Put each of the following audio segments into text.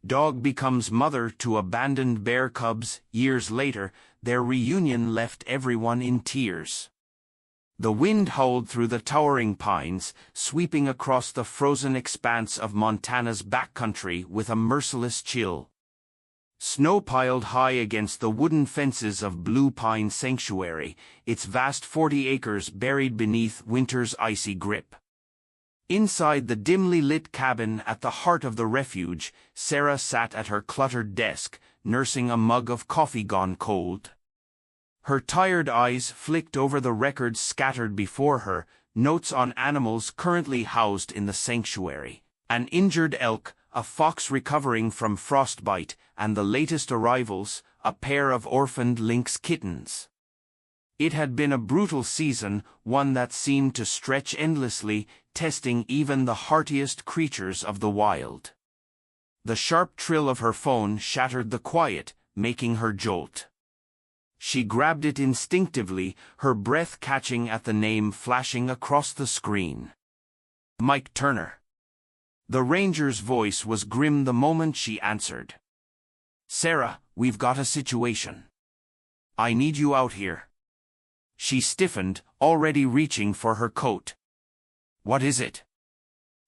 Dog becomes mother to abandoned bear cubs. Years later, their reunion left everyone in tears. The wind howled through the towering pines, sweeping across the frozen expanse of Montana's backcountry with a merciless chill. Snow piled high against the wooden fences of Blue Pine Sanctuary, its vast 40 acres buried beneath winter's icy grip. Inside the dimly lit cabin at the heart of the refuge, Sarah sat at her cluttered desk, nursing a mug of coffee gone cold. Her tired eyes flicked over the records scattered before her, notes on animals currently housed in the sanctuary, an injured elk, a fox recovering from frostbite, and the latest arrivals, a pair of orphaned lynx kittens. It had been a brutal season, one that seemed to stretch endlessly, testing even the hardiest creatures of the wild. The sharp trill of her phone shattered the quiet, making her jolt. She grabbed it instinctively, her breath catching at the name flashing across the screen. Mike Turner. The ranger's voice was grim the moment she answered. "Sarah, we've got a situation. I need you out here." She stiffened, already reaching for her coat. "What is it?"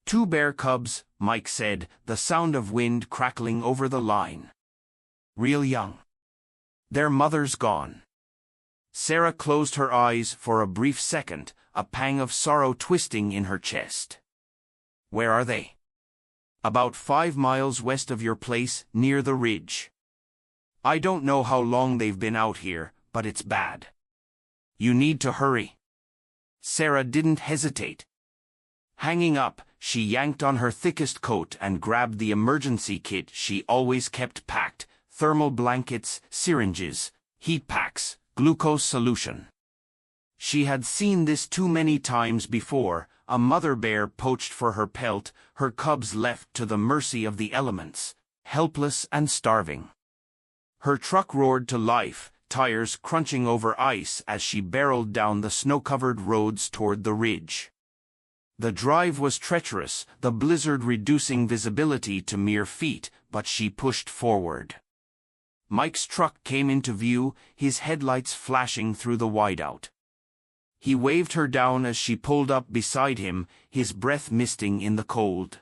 "2 bear cubs," Mike said, the sound of wind crackling over the line. "Real young. Their mother's gone." Sarah closed her eyes for a brief second, a pang of sorrow twisting in her chest. "Where are they?" "About 5 miles west of your place, near the ridge. I don't know how long they've been out here, but it's bad. You need to hurry." Sarah didn't hesitate. Hanging up, she yanked on her thickest coat and grabbed the emergency kit she always kept packed: thermal blankets, syringes, heat packs, glucose solution. She had seen this too many times before: a mother bear poached for her pelt, her cubs left to the mercy of the elements, helpless and starving. Her truck roared to life, tires crunching over ice as she barreled down the snow-covered roads toward the ridge. The drive was treacherous, the blizzard reducing visibility to mere feet, but she pushed forward. Mike's truck came into view, his headlights flashing through the whiteout. He waved her down as she pulled up beside him, his breath misting in the cold.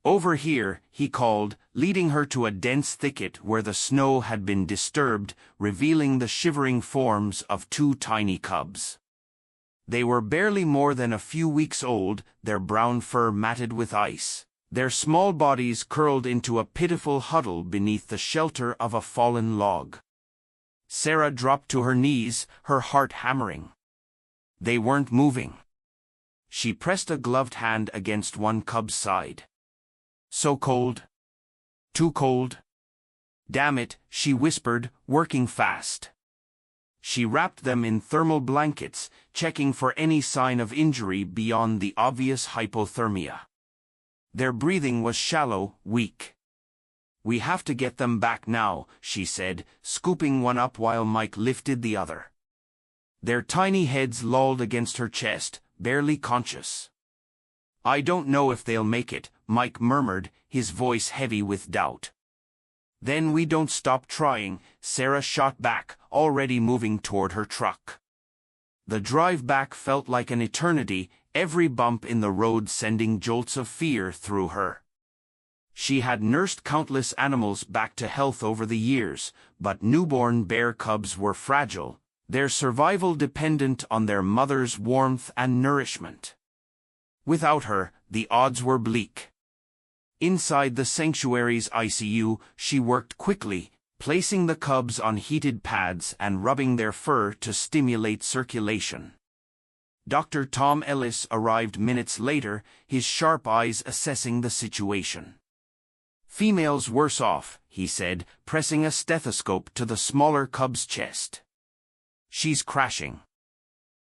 "Over here," he called, leading her to a dense thicket where the snow had been disturbed, revealing the shivering forms of 2 tiny cubs. They were barely more than a few weeks old, their brown fur matted with ice, their small bodies curled into a pitiful huddle beneath the shelter of a fallen log. Sarah dropped to her knees, her heart hammering. They weren't moving. She pressed a gloved hand against one cub's side. "So cold. Too cold. Damn it," she whispered, working fast. She wrapped them in thermal blankets, checking for any sign of injury beyond the obvious hypothermia. Their breathing was shallow, weak. "We have to get them back now," she said, scooping one up while Mike lifted the other. Their tiny heads lolled against her chest, barely conscious. "I don't know if they'll make it," Mike murmured, his voice heavy with doubt. "Then we don't stop trying," Sarah shot back, already moving toward her truck. The drive back felt like an eternity, every bump in the road sending jolts of fear through her. She had nursed countless animals back to health over the years, but newborn bear cubs were fragile, their survival dependent on their mother's warmth and nourishment. Without her, the odds were bleak. Inside the sanctuary's ICU, she worked quickly, placing the cubs on heated pads and rubbing their fur to stimulate circulation. Dr. Tom Ellis arrived minutes later, his sharp eyes assessing the situation. "Female's worse off," he said, pressing a stethoscope to the smaller cub's chest. "She's crashing."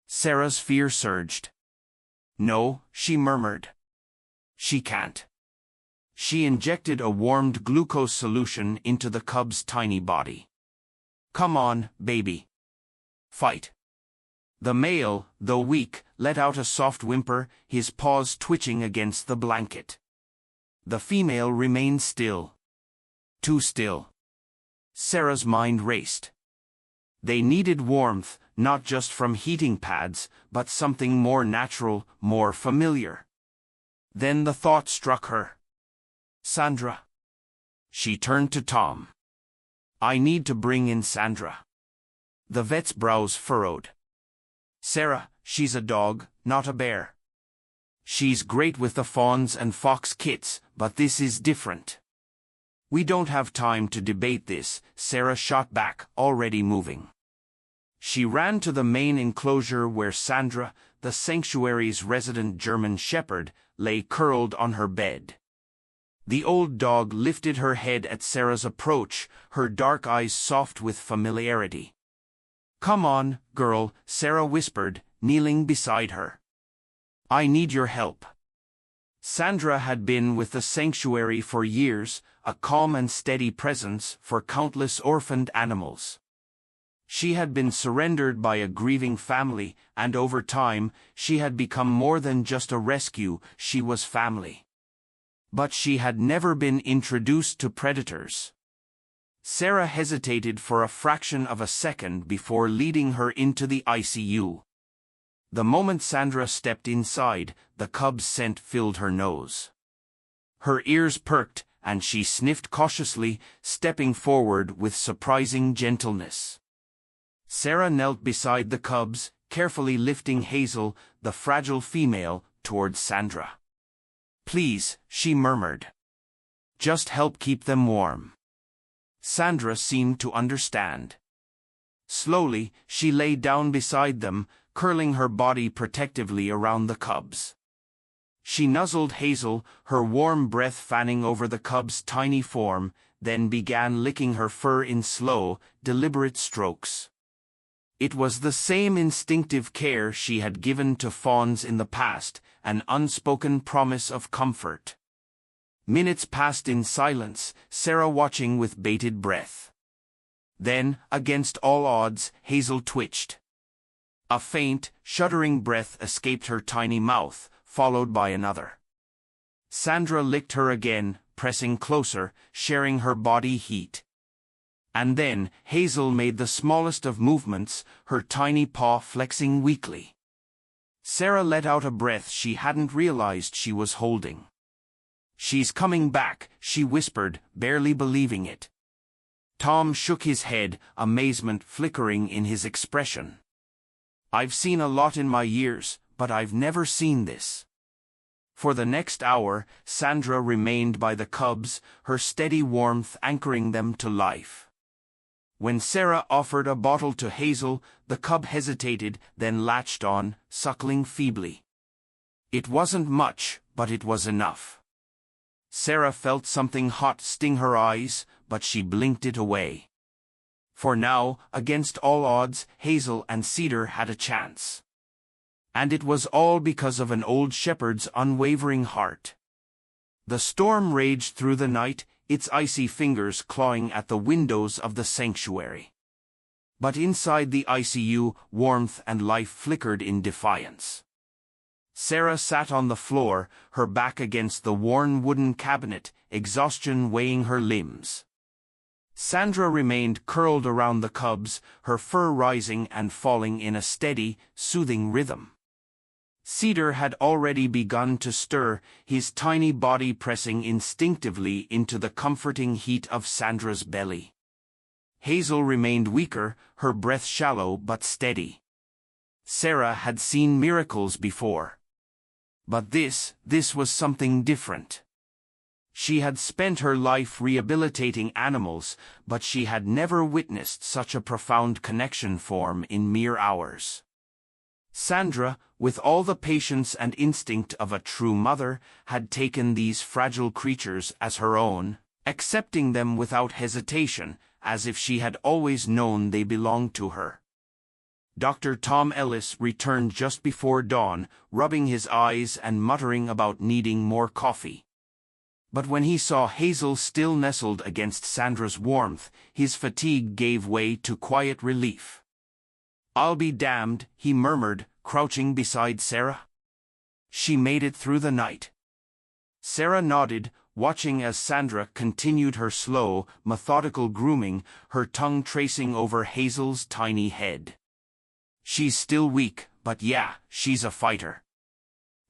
Sarah's fear surged. "No," she murmured. "She can't." She injected a warmed glucose solution into the cub's tiny body. "Come on, baby. Fight." The male, though weak, let out a soft whimper, his paws twitching against the blanket. The female remained still. Too still. Sarah's mind raced. They needed warmth, not just from heating pads, but something more natural, more familiar. Then the thought struck her. Sandra. She turned to Tom. I need to bring in Sandra. The vet's brows furrowed. Sarah, she's a dog, not a bear. She's great with the fawns and fox kits, but this is different. We don't have time to debate this, Sarah shot back, already moving. She ran to the main enclosure where Sandra, the sanctuary's resident German shepherd, lay curled on her bed. The old dog lifted her head at Sarah's approach, her dark eyes soft with familiarity. Come on, girl, Sarah whispered, kneeling beside her. I need your help. Sandra had been with the sanctuary for years, a calm and steady presence for countless orphaned animals. She had been surrendered by a grieving family, and over time, she had become more than just a rescue, she was family. But she had never been introduced to predators. Sarah hesitated for a fraction of a second before leading her into the ICU. The moment Sandra stepped inside, the cub's scent filled her nose. Her ears perked, and she sniffed cautiously, stepping forward with surprising gentleness. Sarah knelt beside the cubs, carefully lifting Hazel, the fragile female, towards Sandra. Please, she murmured. Just help keep them warm. Sandra seemed to understand. Slowly, she lay down beside them, curling her body protectively around the cubs. She nuzzled Hazel, her warm breath fanning over the cub's tiny form, then began licking her fur in slow, deliberate strokes. It was the same instinctive care she had given to fawns in the past, an unspoken promise of comfort. Minutes passed in silence, Sarah watching with bated breath. Then, against all odds, Hazel twitched. A faint, shuddering breath escaped her tiny mouth, followed by another. Sandra licked her again, pressing closer, sharing her body heat. And then, Hazel made the smallest of movements, her tiny paw flexing weakly. Sarah let out a breath she hadn't realized she was holding. She's coming back, she whispered, barely believing it. Tom shook his head, amazement flickering in his expression. I've seen a lot in my years, but I've never seen this. For the next hour, Sandra remained by the cubs, her steady warmth anchoring them to life. When Sarah offered a bottle to Hazel, the cub hesitated, then latched on, suckling feebly. It wasn't much, but it was enough. Sarah felt something hot sting her eyes, but she blinked it away. For now, against all odds, Hazel and Cedar had a chance. And it was all because of an old shepherd's unwavering heart. The storm raged through the night, its icy fingers clawing at the windows of the sanctuary. But inside the ICU, warmth and life flickered in defiance. Sarah sat on the floor, her back against the worn wooden cabinet, exhaustion weighing her limbs. Sandra remained curled around the cubs, her fur rising and falling in a steady, soothing rhythm. Cedar had already begun to stir, his tiny body pressing instinctively into the comforting heat of Sandra's belly. Hazel remained weaker, her breath shallow but steady. Sarah had seen miracles before. But this was something different. She had spent her life rehabilitating animals, but she had never witnessed such a profound connection form in mere hours. Sandra, with all the patience and instinct of a true mother, had taken these fragile creatures as her own, accepting them without hesitation, as if she had always known they belonged to her. Dr. Tom Ellis returned just before dawn, rubbing his eyes and muttering about needing more coffee. But when he saw Hazel still nestled against Sandra's warmth, his fatigue gave way to quiet relief. "I'll be damned," he murmured, crouching beside Sarah. "She made it through the night." Sarah nodded, watching as Sandra continued her slow, methodical grooming, her tongue tracing over Hazel's tiny head. "She's still weak, but yeah, she's a fighter."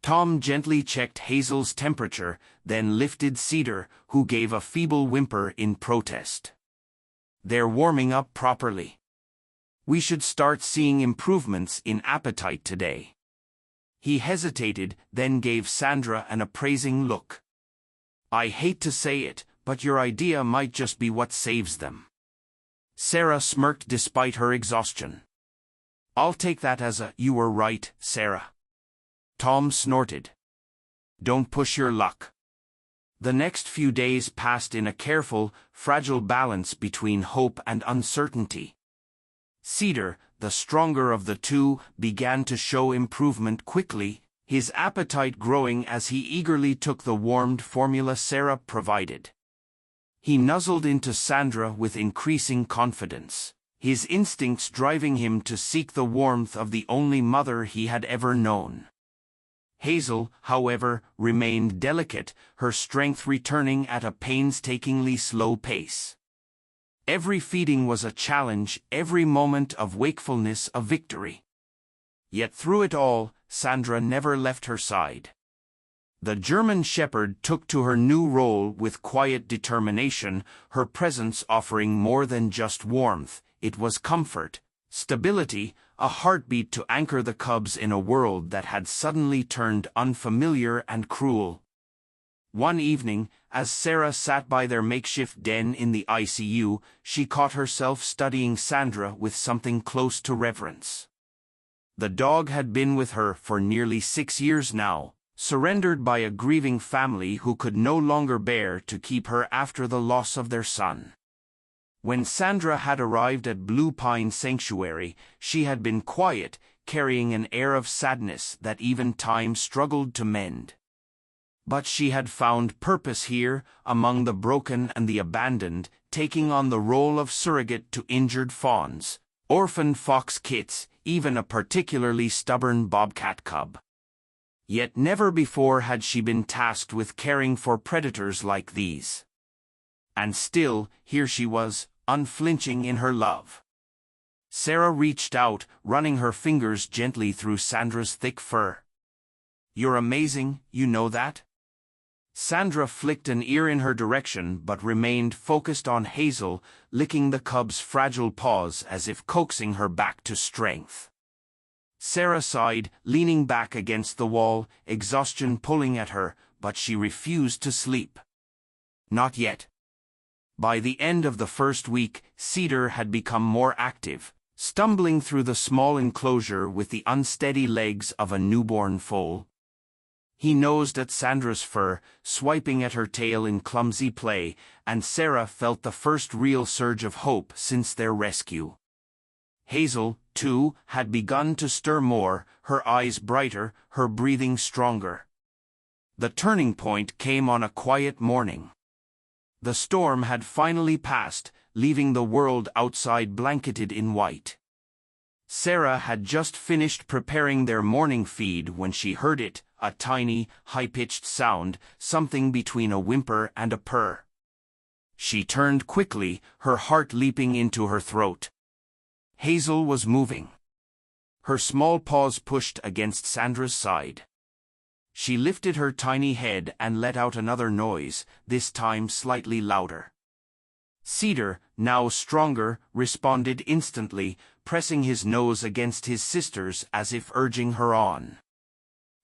Tom gently checked Hazel's temperature, then lifted Cedar, who gave a feeble whimper in protest. "They're warming up properly. We should start seeing improvements in appetite today." He hesitated, then gave Sandra an appraising look. "I hate to say it, but your idea might just be what saves them." Sarah smirked despite her exhaustion. "I'll take that as a 'you were right, Sarah.'" Tom snorted. "Don't push your luck." The next few days passed in a careful, fragile balance between hope and uncertainty. Cedar, the stronger of the two, began to show improvement quickly, his appetite growing as he eagerly took the warmed formula Sarah provided. He nuzzled into Sandra with increasing confidence, his instincts driving him to seek the warmth of the only mother he had ever known. Hazel, however, remained delicate, her strength returning at a painstakingly slow pace. Every feeding was a challenge, every moment of wakefulness a victory. Yet through it all, Sandra never left her side. The German Shepherd took to her new role with quiet determination, her presence offering more than just warmth, it was comfort, stability, a heartbeat to anchor the cubs in a world that had suddenly turned unfamiliar and cruel. One evening, as Sarah sat by their makeshift den in the ICU, she caught herself studying Sandra with something close to reverence. The dog had been with her for nearly 6 years now, surrendered by a grieving family who could no longer bear to keep her after the loss of their son. When Sandra had arrived at Blue Pine Sanctuary, she had been quiet, carrying an air of sadness that even time struggled to mend. But she had found purpose here, among the broken and the abandoned, taking on the role of surrogate to injured fawns, orphaned fox kits, even a particularly stubborn bobcat cub. Yet never before had she been tasked with caring for predators like these. And still, here she was, unflinching in her love. Sarah reached out, running her fingers gently through Sandra's thick fur. "You're amazing, you know that?" Sandra flicked an ear in her direction but remained focused on Hazel, licking the cub's fragile paws as if coaxing her back to strength. Sarah sighed, leaning back against the wall, exhaustion pulling at her, but she refused to sleep. Not yet. By the end of the first week, Cedar had become more active, stumbling through the small enclosure with the unsteady legs of a newborn foal. He nosed at Sandra's fur, swiping at her tail in clumsy play, and Sarah felt the first real surge of hope since their rescue. Hazel, too, had begun to stir more, her eyes brighter, her breathing stronger. The turning point came on a quiet morning. The storm had finally passed, leaving the world outside blanketed in white. Sarah had just finished preparing their morning feed when she heard it, a tiny, high-pitched sound, something between a whimper and a purr. She turned quickly, her heart leaping into her throat. Hazel was moving. Her small paws pushed against Sandra's side. She lifted her tiny head and let out another noise, this time slightly louder. Cedar, now stronger, responded instantly, pressing his nose against his sister's as if urging her on.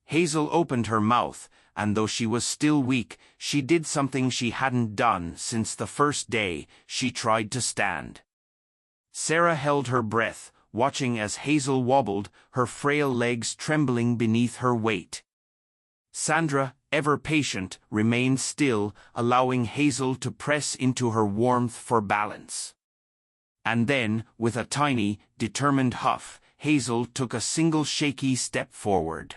Hazel opened her mouth, and though she was still weak, she did something she hadn't done since the first day. She tried to stand. Sarah held her breath, watching as Hazel wobbled, her frail legs trembling beneath her weight. Sandra, ever patient, remained still, allowing Hazel to press into her warmth for balance. And then, with a tiny, determined huff, Hazel took a single shaky step forward.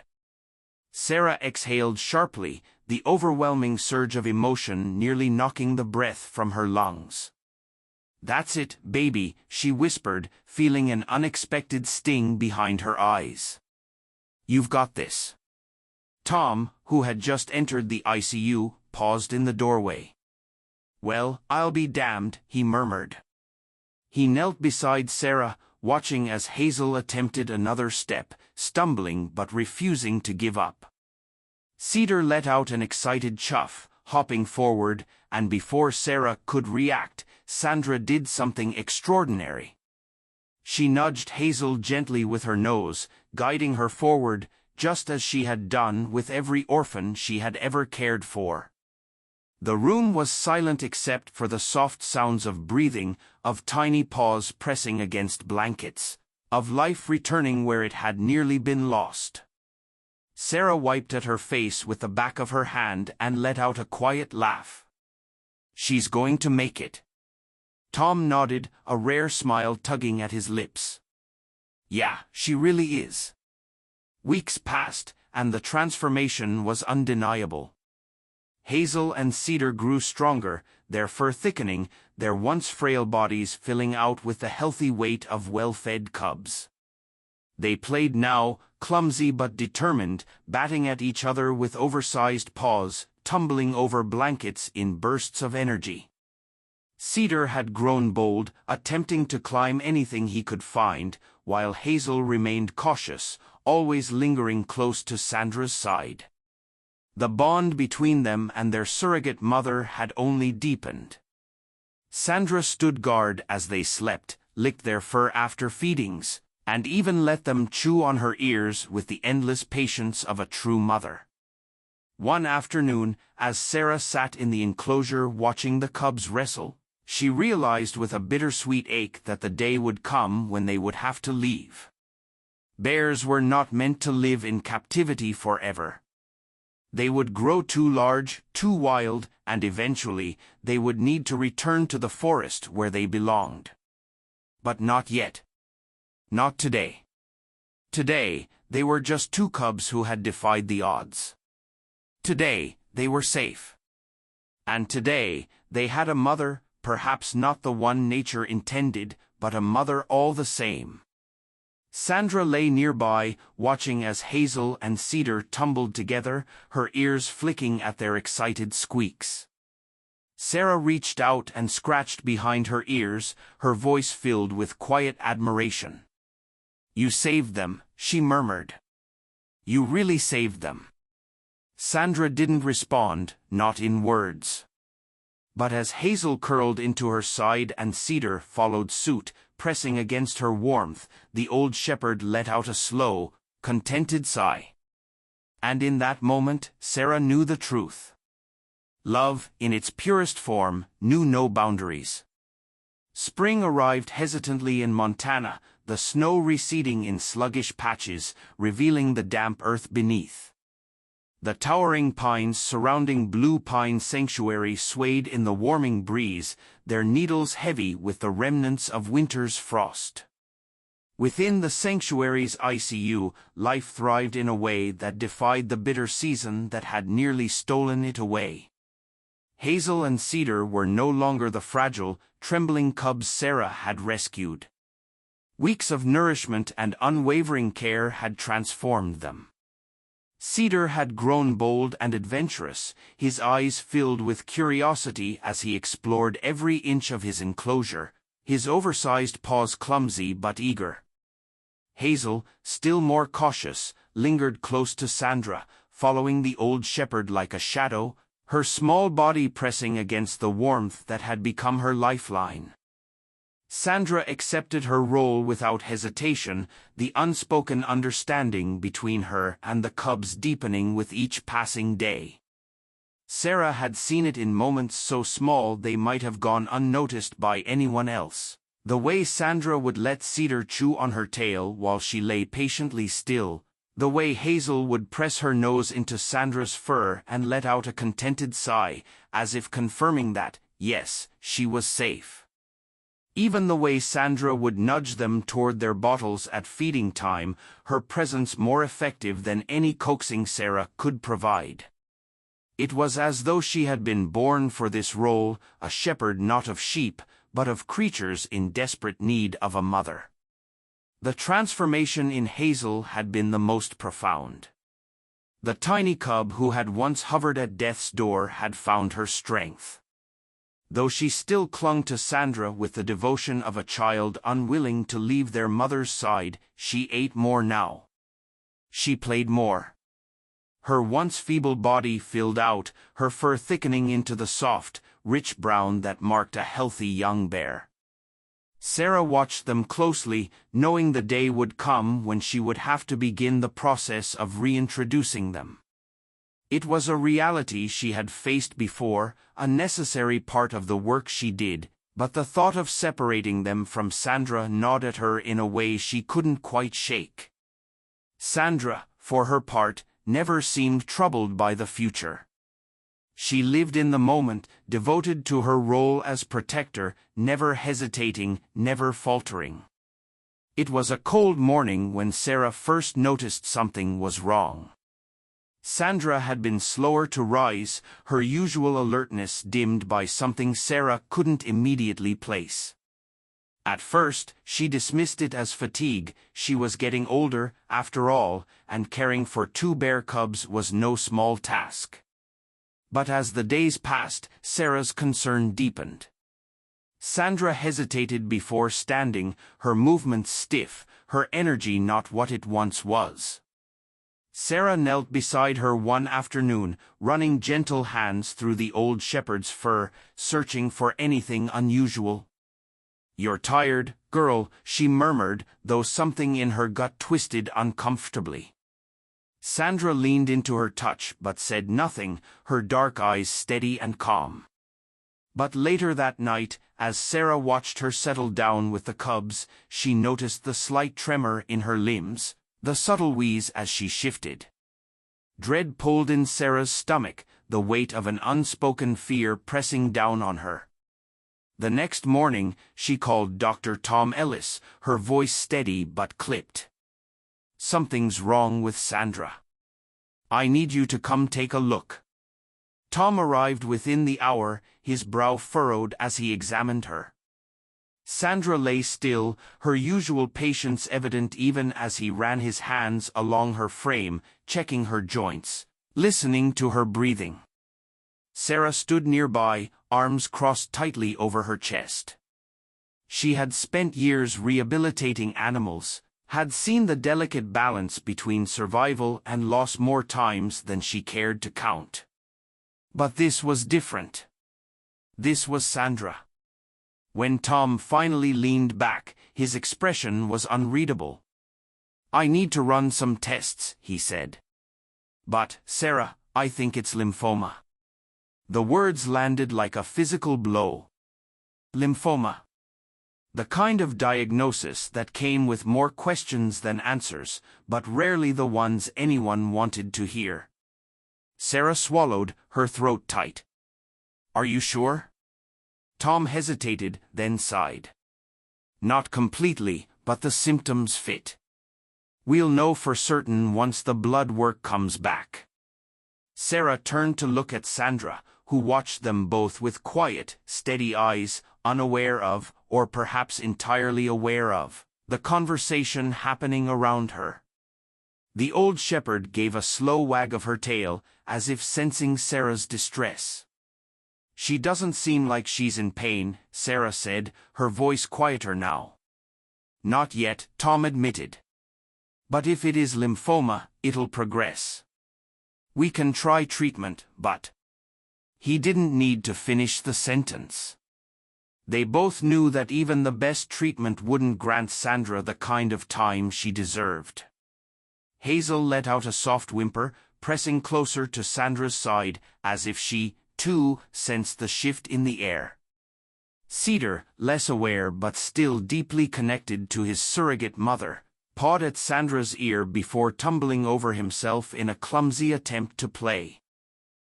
Sarah exhaled sharply, the overwhelming surge of emotion nearly knocking the breath from her lungs. "That's it, baby," she whispered, feeling an unexpected sting behind her eyes. "You've got this." Tom, who had just entered the ICU, paused in the doorway. "Well, I'll be damned," he murmured. He knelt beside Sarah, watching as Hazel attempted another step, stumbling but refusing to give up. Cedar let out an excited chuff, hopping forward, and before Sarah could react, Sandra did something extraordinary. She nudged Hazel gently with her nose, guiding her forward, just as she had done with every orphan she had ever cared for. The room was silent except for the soft sounds of breathing, of tiny paws pressing against blankets, of life returning where it had nearly been lost. Sarah wiped at her face with the back of her hand and let out a quiet laugh. "She's going to make it." Tom nodded, a rare smile tugging at his lips. "Yeah, she really is." Weeks passed, and the transformation was undeniable. Hazel and Cedar grew stronger, their fur thickening, their once frail bodies filling out with the healthy weight of well-fed cubs. They played now, clumsy but determined, batting at each other with oversized paws, tumbling over blankets in bursts of energy. Cedar had grown bold, attempting to climb anything he could find, while Hazel remained cautious, always lingering close to Sandra's side. The bond between them and their surrogate mother had only deepened. Sandra stood guard as they slept, licked their fur after feedings, and even let them chew on her ears with the endless patience of a true mother. One afternoon, as Sarah sat in the enclosure watching the cubs wrestle, she realized with a bittersweet ache that the day would come when they would have to leave. Bears were not meant to live in captivity forever. They would grow too large, too wild, and eventually, they would need to return to the forest where they belonged. But not yet. Not today. Today, they were just two cubs who had defied the odds. Today, they were safe. And today, they had a mother, perhaps not the one nature intended, but a mother all the same. Sandra lay nearby, watching as Hazel and Cedar tumbled together, her ears flicking at their excited squeaks. Sarah reached out and scratched behind her ears, her voice filled with quiet admiration. "You saved them," she murmured. "You really saved them." Sandra didn't respond, not in words. But as Hazel curled into her side and Cedar followed suit, pressing against her warmth, the old shepherd let out a slow, contented sigh. And in that moment, Sarah knew the truth. Love, in its purest form, knew no boundaries. Spring arrived hesitantly in Montana, the snow receding in sluggish patches, revealing the damp earth beneath. The towering pines surrounding Blue Pine Sanctuary swayed in the warming breeze, their needles heavy with the remnants of winter's frost. Within the sanctuary's ICU, life thrived in a way that defied the bitter season that had nearly stolen it away. Hazel and Cedar were no longer the fragile, trembling cubs Sarah had rescued. Weeks of nourishment and unwavering care had transformed them. Cedar had grown bold and adventurous, his eyes filled with curiosity as he explored every inch of his enclosure, his oversized paws clumsy but eager. Hazel, still more cautious, lingered close to Sandra, following the old shepherd like a shadow, her small body pressing against the warmth that had become her lifeline. Sandra accepted her role without hesitation, the unspoken understanding between her and the cubs deepening with each passing day. Sarah had seen it in moments so small they might have gone unnoticed by anyone else. The way Sandra would let Cedar chew on her tail while she lay patiently still, the way Hazel would press her nose into Sandra's fur and let out a contented sigh, as if confirming that, yes, she was safe. Even the way Sandra would nudge them toward their bottles at feeding time, her presence more effective than any coaxing Sarah could provide. It was as though she had been born for this role, a shepherd not of sheep, but of creatures in desperate need of a mother. The transformation in Hazel had been the most profound. The tiny cub who had once hovered at death's door had found her strength. Though she still clung to Sandra with the devotion of a child unwilling to leave their mother's side, she ate more now. She played more. Her once feeble body filled out, her fur thickening into the soft, rich brown that marked a healthy young bear. Sarah watched them closely, knowing the day would come when she would have to begin the process of reintroducing them. It was a reality she had faced before, a necessary part of the work she did, but the thought of separating them from Sandra gnawed at her in a way she couldn't quite shake. Sandra, for her part, never seemed troubled by the future. She lived in the moment, devoted to her role as protector, never hesitating, never faltering. It was a cold morning when Sarah first noticed something was wrong. Sandra had been slower to rise, her usual alertness dimmed by something Sarah couldn't immediately place. At first, she dismissed it as fatigue. She was getting older, after all, and caring for 2 bear cubs was no small task. But as the days passed, Sarah's concern deepened. Sandra hesitated before standing, her movements stiff, her energy not what it once was. Sarah knelt beside her one afternoon, running gentle hands through the old shepherd's fur, searching for anything unusual. "You're tired, girl," she murmured, though something in her gut twisted uncomfortably. Sandra leaned into her touch but said nothing, her dark eyes steady and calm. But later that night, as Sarah watched her settle down with the cubs, she noticed the slight tremor in her limbs, the subtle wheeze as she shifted. Dread pulled in Sarah's stomach, the weight of an unspoken fear pressing down on her. The next morning, she called Dr. Tom Ellis, her voice steady but clipped. "Something's wrong with Sandra. I need you to come take a look." Tom arrived within the hour, his brow furrowed as he examined her. Sandra lay still, her usual patience evident even as he ran his hands along her frame, checking her joints, listening to her breathing. Sarah stood nearby, arms crossed tightly over her chest. She had spent years rehabilitating animals, had seen the delicate balance between survival and loss more times than she cared to count. But this was different. This was Sandra. When Tom finally leaned back, his expression was unreadable. "I need to run some tests," he said. "But, Sarah, I think it's lymphoma." The words landed like a physical blow. Lymphoma. The kind of diagnosis that came with more questions than answers, but rarely the ones anyone wanted to hear. Sarah swallowed, her throat tight. "Are you sure?" Tom hesitated, then sighed. "Not completely, but the symptoms fit. We'll know for certain once the blood work comes back." Sarah turned to look at Sandra, who watched them both with quiet, steady eyes, unaware of, or perhaps entirely aware of, the conversation happening around her. The old shepherd gave a slow wag of her tail, as if sensing Sarah's distress. "She doesn't seem like she's in pain," Sarah said, her voice quieter now. "Not yet," Tom admitted. "But if it is lymphoma, it'll progress. We can try treatment, but—" He didn't need to finish the sentence. They both knew that even the best treatment wouldn't grant Sandra the kind of time she deserved. Hazel let out a soft whimper, pressing closer to Sandra's side, as if she, too, sensed the shift in the air. Cedar, less aware but still deeply connected to his surrogate mother, pawed at Sandra's ear before tumbling over himself in a clumsy attempt to play.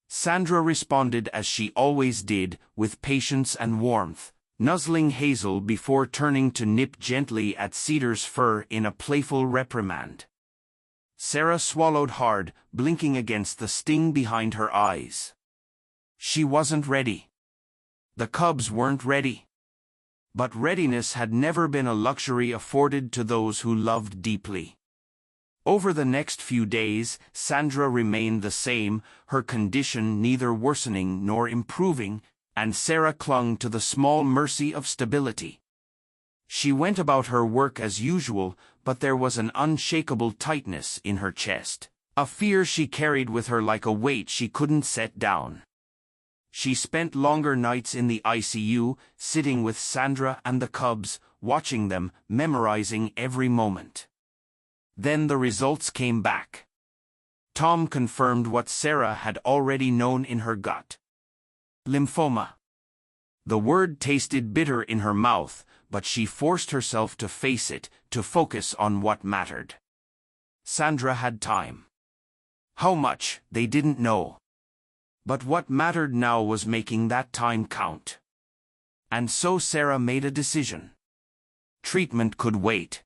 Sandra responded as she always did, with patience and warmth, nuzzling Hazel before turning to nip gently at Cedar's fur in a playful reprimand. Sarah swallowed hard, blinking against the sting behind her eyes. She wasn't ready. The cubs weren't ready. But readiness had never been a luxury afforded to those who loved deeply. Over the next few days, Sandra remained the same, her condition neither worsening nor improving, and Sarah clung to the small mercy of stability. She went about her work as usual, but there was an unshakable tightness in her chest, a fear she carried with her like a weight she couldn't set down. She spent longer nights in the ICU, sitting with Sandra and the cubs, watching them, memorizing every moment. Then the results came back. Tom confirmed what Sarah had already known in her gut. Lymphoma. The word tasted bitter in her mouth, but she forced herself to face it, to focus on what mattered. Sandra had time. How much, they didn't know. But what mattered now was making that time count. And so Sarah made a decision. Treatment could wait.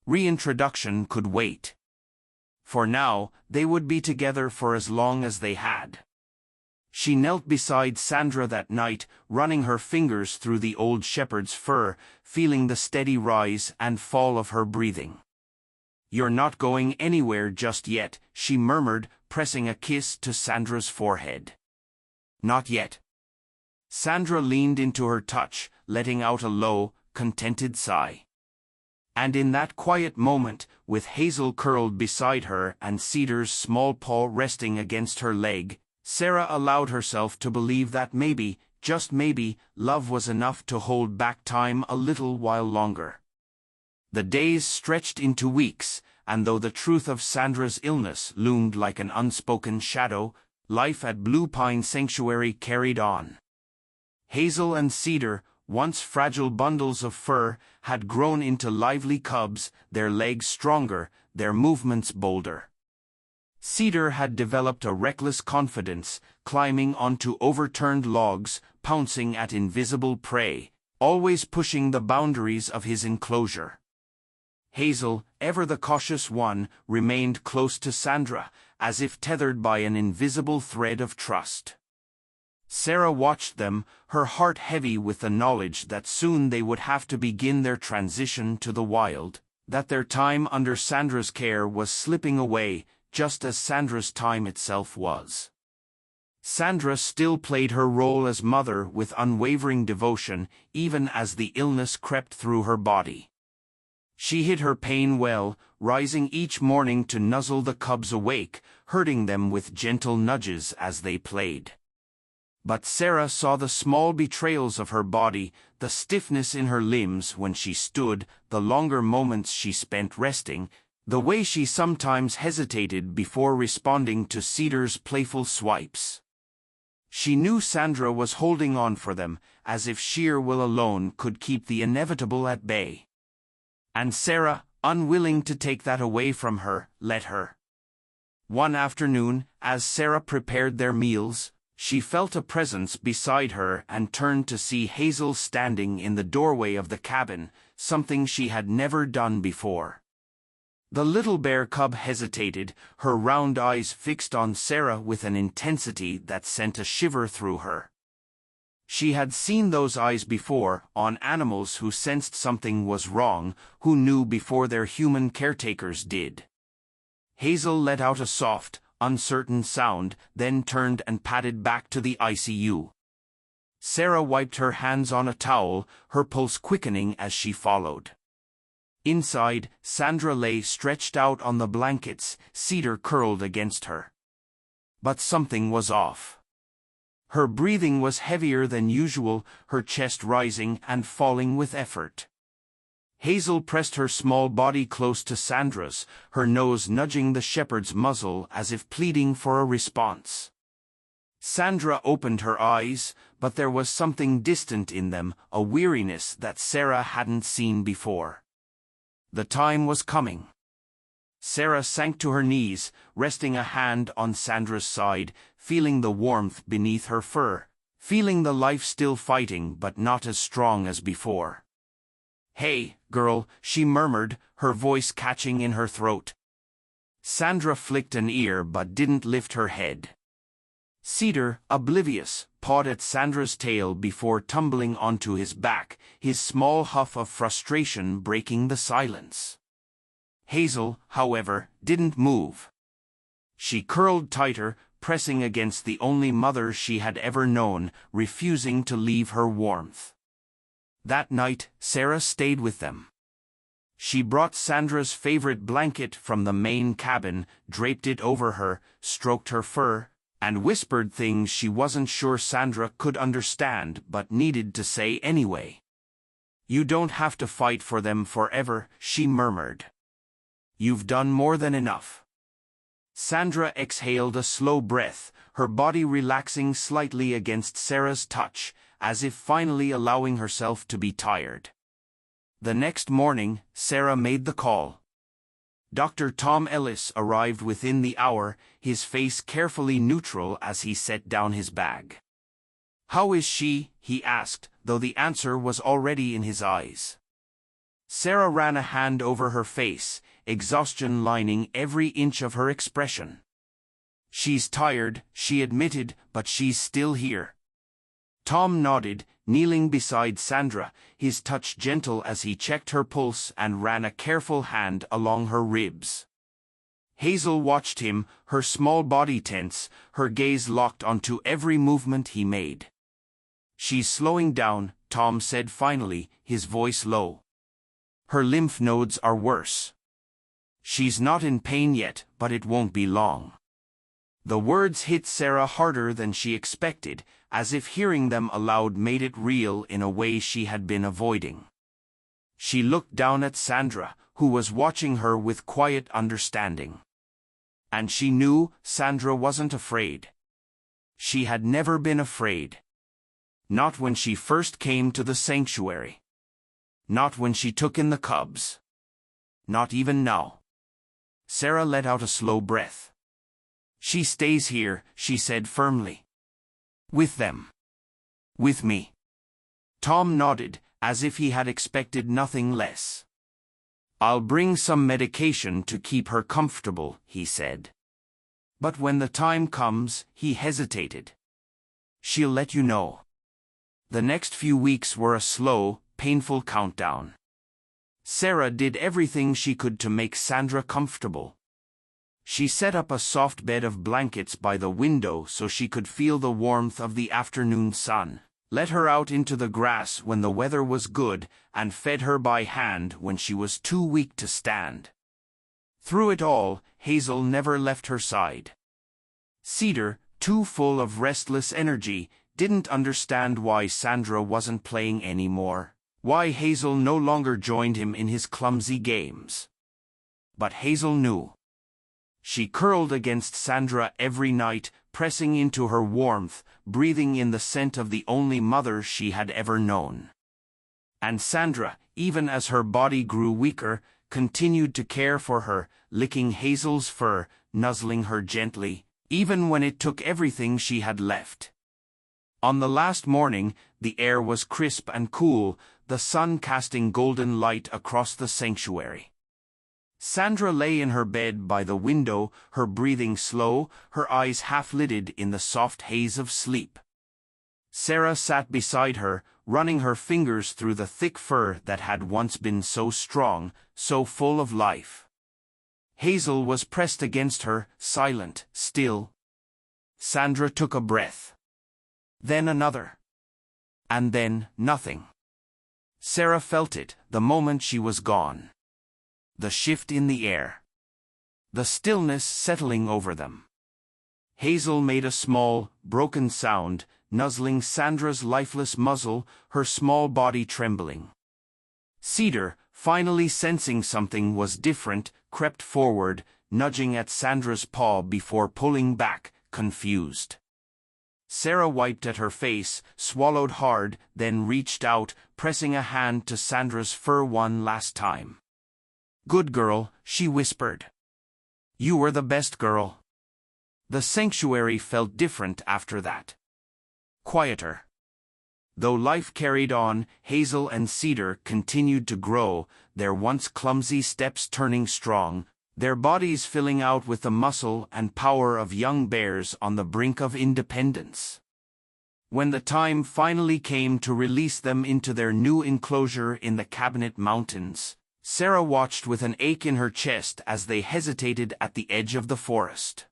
Reintroduction could wait. For now, they would be together for as long as they had. She knelt beside Sandra that night, running her fingers through the old shepherd's fur, feeling the steady rise and fall of her breathing. "You're not going anywhere just yet," she murmured, pressing a kiss to Sandra's forehead. "Not yet." Sandra leaned into her touch, letting out a low, contented sigh. And in that quiet moment, with Hazel curled beside her and Cedar's small paw resting against her leg, Sarah allowed herself to believe that maybe, just maybe, love was enough to hold back time a little while longer. The days stretched into weeks, and though the truth of Sandra's illness loomed like an unspoken shadow, life at Blue Pine Sanctuary carried on. Hazel and Cedar, once fragile bundles of fur, had grown into lively cubs, their legs stronger, their movements bolder. Cedar had developed a reckless confidence, climbing onto overturned logs, pouncing at invisible prey, always pushing the boundaries of his enclosure. Hazel, ever the cautious one, remained close to Sandra, as if tethered by an invisible thread of trust. Sarah watched them, her heart heavy with the knowledge that soon they would have to begin their transition to the wild, that their time under Sandra's care was slipping away, just as Sandra's time itself was. Sandra still played her role as mother with unwavering devotion, even as the illness crept through her body. She hid her pain well, rising each morning to nuzzle the cubs awake, hurting them with gentle nudges as they played. But Sarah saw the small betrayals of her body, the stiffness in her limbs when she stood, the longer moments she spent resting, the way she sometimes hesitated before responding to Cedar's playful swipes. She knew Sandra was holding on for them, as if sheer will alone could keep the inevitable at bay. And Sarah, unwilling to take that away from her, let her. One afternoon, as Sarah prepared their meals, she felt a presence beside her and turned to see Hazel standing in the doorway of the cabin, something she had never done before. The little bear cub hesitated, her round eyes fixed on Sarah with an intensity that sent a shiver through her. She had seen those eyes before, on animals who sensed something was wrong, who knew before their human caretakers did. Hazel let out a soft, uncertain sound, then turned and padded back to the ICU. Sarah wiped her hands on a towel, her pulse quickening as she followed. Inside, Sandra lay stretched out on the blankets, Cedar curled against her. But something was off. Her breathing was heavier than usual, her chest rising and falling with effort. Hazel pressed her small body close to Sandra's, her nose nudging the shepherd's muzzle as if pleading for a response. Sandra opened her eyes, but there was something distant in them, a weariness that Sarah hadn't seen before. The time was coming. Sarah sank to her knees, resting a hand on Sandra's side, feeling the warmth beneath her fur, feeling the life still fighting but not as strong as before. "Hey, girl," she murmured, her voice catching in her throat. Sandra flicked an ear but didn't lift her head. Cedar, oblivious, pawed at Sandra's tail before tumbling onto his back, his small huff of frustration breaking the silence. Hazel, however, didn't move. She curled tighter, pressing against the only mother she had ever known, refusing to leave her warmth. That night, Sarah stayed with them. She brought Sandra's favorite blanket from the main cabin, draped it over her, stroked her fur, and whispered things she wasn't sure Sandra could understand but needed to say anyway. "You don't have to fight for them forever," she murmured. "You've done more than enough." Sandra exhaled a slow breath, her body relaxing slightly against Sarah's touch, as if finally allowing herself to be tired. The next morning, Sarah made the call. Dr. Tom Ellis arrived within the hour, his face carefully neutral as he set down his bag. "How is she?" he asked, though the answer was already in his eyes. Sarah ran a hand over her face, exhaustion lining every inch of her expression. "She's tired," she admitted, "but she's still here." Tom nodded, kneeling beside Sandra, his touch gentle as he checked her pulse and ran a careful hand along her ribs. Hazel watched him, her small body tense, her gaze locked onto every movement he made. "She's slowing down," Tom said finally, his voice low. "Her lymph nodes are worse. She's not in pain yet, but it won't be long." The words hit Sarah harder than she expected, as if hearing them aloud made it real in a way she had been avoiding. She looked down at Sandra, who was watching her with quiet understanding. And she knew Sandra wasn't afraid. She had never been afraid. Not when she first came to the sanctuary. Not when she took in the cubs. Not even now. Sarah let out a slow breath. "She stays here," she said firmly. "With them. With me." Tom nodded, as if he had expected nothing less. "I'll bring some medication to keep her comfortable," he said. "But when the time comes," he hesitated. "She'll let you know." The next few weeks were a slow, painful countdown. Sarah did everything she could to make Sandra comfortable. She set up a soft bed of blankets by the window so she could feel the warmth of the afternoon sun, let her out into the grass when the weather was good, and fed her by hand when she was too weak to stand. Through it all, Hazel never left her side. Cedar, too full of restless energy, didn't understand why Sandra wasn't playing anymore, why Hazel no longer joined him in his clumsy games. But Hazel knew. She curled against Sandra every night, pressing into her warmth, breathing in the scent of the only mother she had ever known. And Sandra, even as her body grew weaker, continued to care for her, licking Hazel's fur, nuzzling her gently, even when it took everything she had left. On the last morning, the air was crisp and cool, the sun casting golden light across the sanctuary. Sandra lay in her bed by the window, her breathing slow, her eyes half-lidded in the soft haze of sleep. Sarah sat beside her, running her fingers through the thick fur that had once been so strong, so full of life. Hazel was pressed against her, silent, still. Sandra took a breath. Then another. And then nothing. Sarah felt it the moment she was gone. The shift in the air. The stillness settling over them. Hazel made a small, broken sound, nuzzling Sandra's lifeless muzzle, her small body trembling. Cedar, finally sensing something was different, crept forward, nudging at Sandra's paw before pulling back, confused. Sarah wiped at her face, swallowed hard, then reached out, pressing a hand to Sandra's fur one last time. "Good girl," she whispered. "You were the best girl." The sanctuary felt different after that. Quieter. Though life carried on, Hazel and Cedar continued to grow, their once clumsy steps turning strong, their bodies filling out with the muscle and power of young bears on the brink of independence. When the time finally came to release them into their new enclosure in the Cabinet Mountains, Sarah watched with an ache in her chest as they hesitated at the edge of the forest.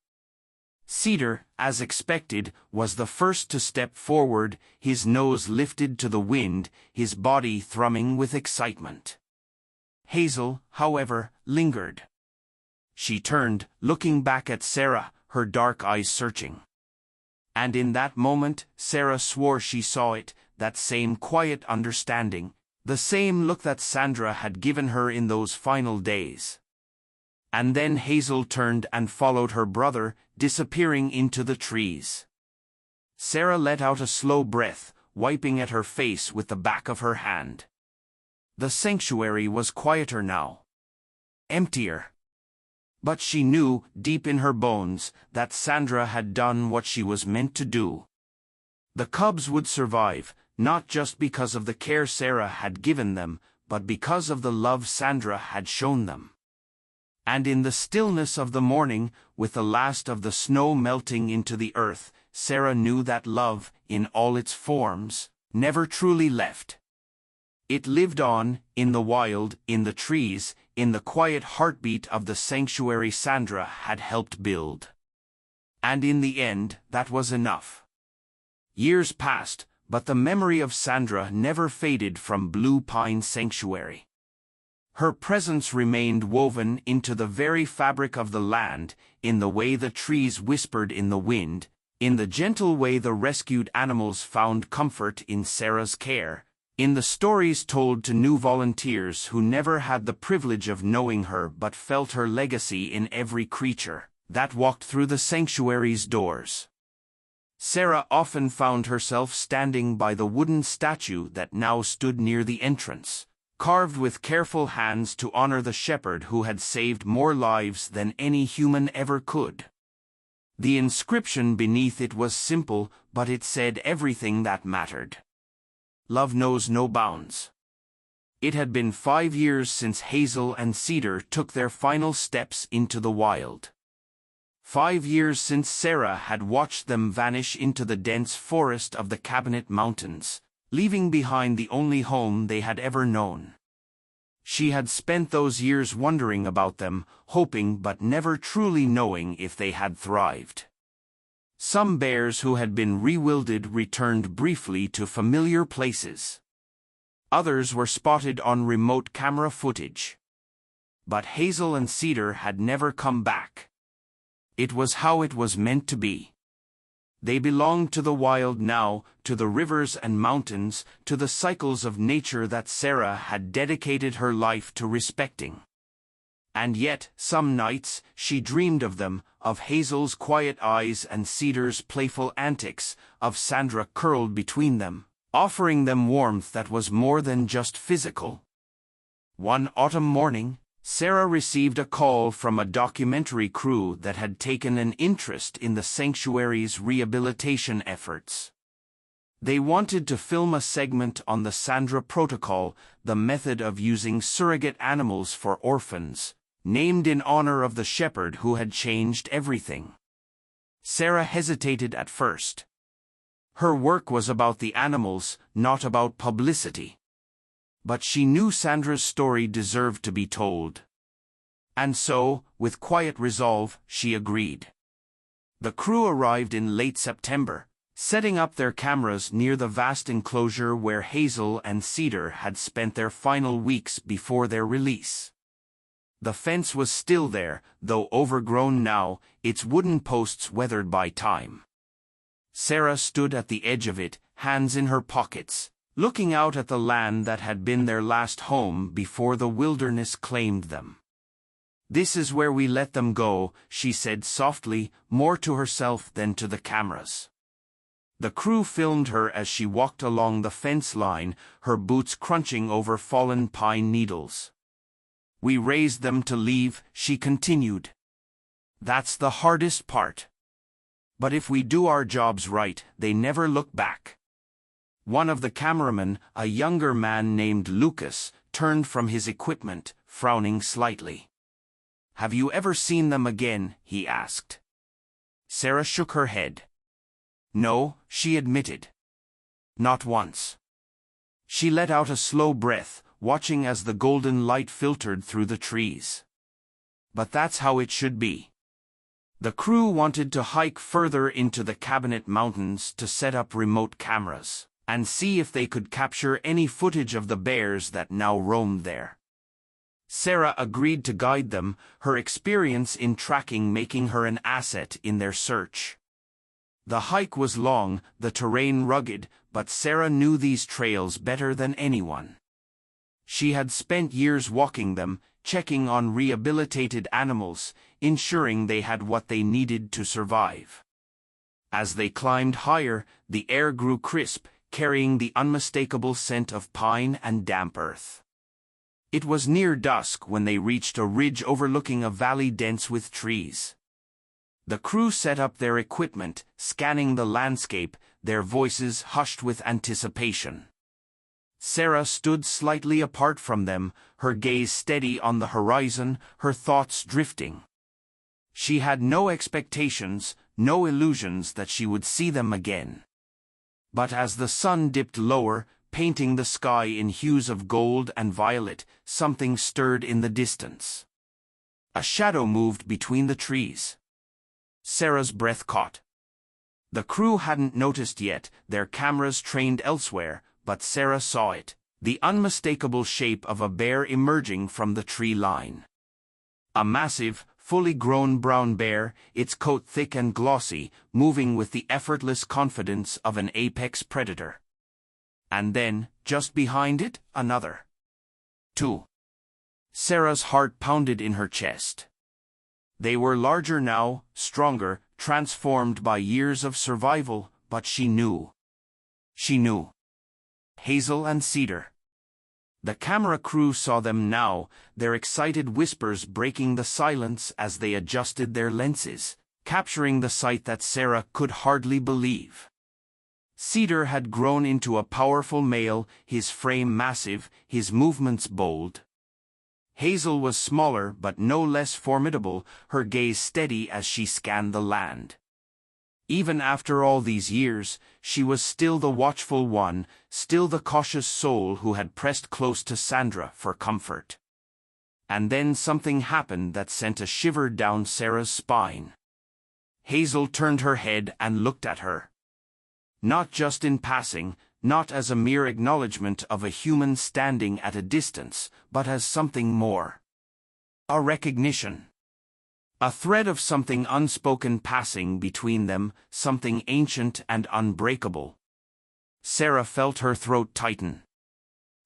Cedar, as expected, was the first to step forward, his nose lifted to the wind, his body thrumming with excitement. Hazel, however, lingered. She turned, looking back at Sarah, her dark eyes searching. And in that moment, Sarah swore she saw it, that same quiet understanding, the same look that Sandra had given her in those final days. And then Hazel turned and followed her brother, disappearing into the trees. Sarah let out a slow breath, wiping at her face with the back of her hand. The sanctuary was quieter now. Emptier. But she knew, deep in her bones, that Sandra had done what she was meant to do. The cubs would survive, not just because of the care Sarah had given them, but because of the love Sandra had shown them. And in the stillness of the morning, with the last of the snow melting into the earth, Sarah knew that love, in all its forms, never truly left. It lived on, in the wild, in the trees, in the quiet heartbeat of the sanctuary Sandra had helped build. And in the end, that was enough. Years passed, but the memory of Sandra never faded from Blue Pine Sanctuary. Her presence remained woven into the very fabric of the land, in the way the trees whispered in the wind, in the gentle way the rescued animals found comfort in Sarah's care, in the stories told to new volunteers who never had the privilege of knowing her but felt her legacy in every creature that walked through the sanctuary's doors. Sarah often found herself standing by the wooden statue that now stood near the entrance, carved with careful hands to honor the shepherd who had saved more lives than any human ever could. The inscription beneath it was simple, but it said everything that mattered. Love knows no bounds. It had been 5 years since Hazel and Cedar took their final steps into the wild. 5 years since Sarah had watched them vanish into the dense forest of the Cabinet Mountains, leaving behind the only home they had ever known. She had spent those years wondering about them, hoping but never truly knowing if they had thrived. Some bears who had been rewilded returned briefly to familiar places. Others were spotted on remote camera footage. But Hazel and Cedar had never come back. It was how it was meant to be. They belonged to the wild now, to the rivers and mountains, to the cycles of nature that Sarah had dedicated her life to respecting. And yet, some nights, she dreamed of them, of Hazel's quiet eyes and Cedar's playful antics, of Sandra curled between them, offering them warmth that was more than just physical. One autumn morning, Sarah received a call from a documentary crew that had taken an interest in the sanctuary's rehabilitation efforts. They wanted to film a segment on the Sandra Protocol, the method of using surrogate animals for orphans, named in honor of the shepherd who had changed everything. Sarah hesitated at first. Her work was about the animals, not about publicity. But she knew Sandra's story deserved to be told. And so, with quiet resolve, she agreed. The crew arrived in late September, setting up their cameras near the vast enclosure where Hazel and Cedar had spent their final weeks before their release. The fence was still there, though overgrown now, its wooden posts weathered by time. Sarah stood at the edge of it, hands in her pockets, looking out at the land that had been their last home before the wilderness claimed them. "This is where we let them go," she said softly, more to herself than to the cameras. The crew filmed her as she walked along the fence line, her boots crunching over fallen pine needles. "We raised them to leave," she continued. "That's the hardest part. But if we do our jobs right, they never look back." One of the cameramen, a younger man named Lucas, turned from his equipment, frowning slightly. "Have you ever seen them again?" he asked. Sarah shook her head. "No," she admitted. "Not once." She let out a slow breath, watching as the golden light filtered through the trees. But that's how it should be. The crew wanted to hike further into the Cabinet Mountains to set up remote cameras and see if they could capture any footage of the bears that now roamed there. Sarah agreed to guide them, her experience in tracking making her an asset in their search. The hike was long, the terrain rugged, but Sarah knew these trails better than anyone. She had spent years walking them, checking on rehabilitated animals, ensuring they had what they needed to survive. As they climbed higher, the air grew crisp, carrying the unmistakable scent of pine and damp earth. It was near dusk when they reached a ridge overlooking a valley dense with trees. The crew set up their equipment, scanning the landscape, their voices hushed with anticipation. Sarah stood slightly apart from them, her gaze steady on the horizon, her thoughts drifting. She had no expectations, no illusions that she would see them again. But as the sun dipped lower, painting the sky in hues of gold and violet, something stirred in the distance. A shadow moved between the trees. Sarah's breath caught. The crew hadn't noticed yet, their cameras trained elsewhere, but Sarah saw it, the unmistakable shape of a bear emerging from the tree line. A massive, fully grown brown bear, its coat thick and glossy, moving with the effortless confidence of an apex predator. And then, just behind it, another. 2. Sarah's heart pounded in her chest. They were larger now, stronger, transformed by years of survival, but she knew. She knew. Hazel and Cedar. The camera crew saw them now, their excited whispers breaking the silence as they adjusted their lenses, capturing the sight that Sarah could hardly believe. Cedar had grown into a powerful male, his frame massive, his movements bold. Hazel was smaller but no less formidable, her gaze steady as she scanned the land. Even after all these years, she was still the watchful one, still the cautious soul who had pressed close to Sandra for comfort. And then something happened that sent a shiver down Sarah's spine. Hazel turned her head and looked at her. Not just in passing, not as a mere acknowledgement of a human standing at a distance, but as something more. A recognition. A thread of something unspoken passing between them, something ancient and unbreakable. Sarah felt her throat tighten.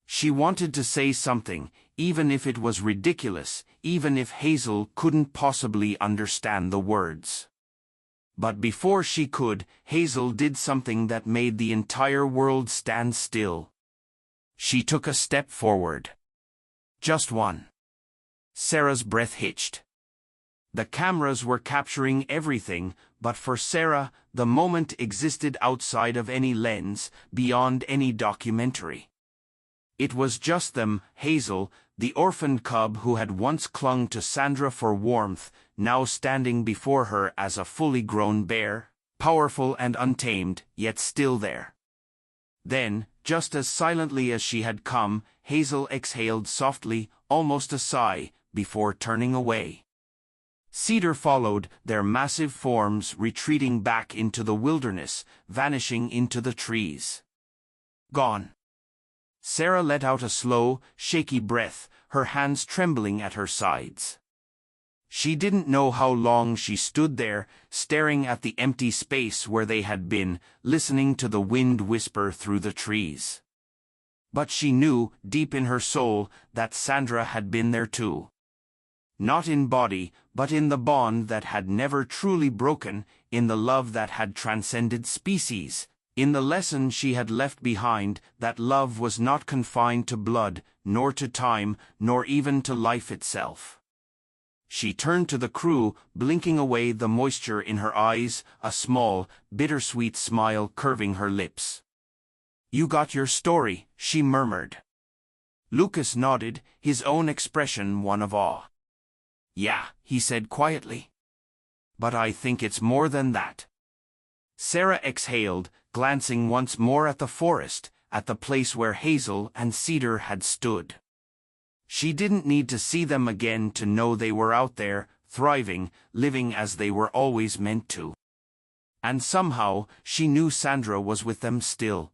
She wanted to say something, even if it was ridiculous, even if Hazel couldn't possibly understand the words. But before she could, Hazel did something that made the entire world stand still. She took a step forward. Just one. Sarah's breath hitched. The cameras were capturing everything, but for Sarah, the moment existed outside of any lens, beyond any documentary. It was just them, Hazel, the orphaned cub who had once clung to Sandra for warmth, now standing before her as a fully grown bear, powerful and untamed, yet still there. Then, just as silently as she had come, Hazel exhaled softly, almost a sigh, before turning away. Cedar followed, their massive forms retreating back into the wilderness, vanishing into the trees. Gone. Sarah let out a slow, shaky breath, her hands trembling at her sides. She didn't know how long she stood there, staring at the empty space where they had been, listening to the wind whisper through the trees. But she knew, deep in her soul, that Sandra had been there too. Not in body, but in the bond that had never truly broken, in the love that had transcended species, in the lesson she had left behind, that love was not confined to blood, nor to time, nor even to life itself. She turned to the crew, blinking away the moisture in her eyes, a small, bittersweet smile curving her lips. "You got your story," she murmured. Lucas nodded, his own expression one of awe. "Yeah," he said quietly. "But I think it's more than that." Sarah exhaled, glancing once more at the forest, at the place where Hazel and Cedar had stood. She didn't need to see them again to know they were out there, thriving, living as they were always meant to. And somehow, she knew Sandra was with them still,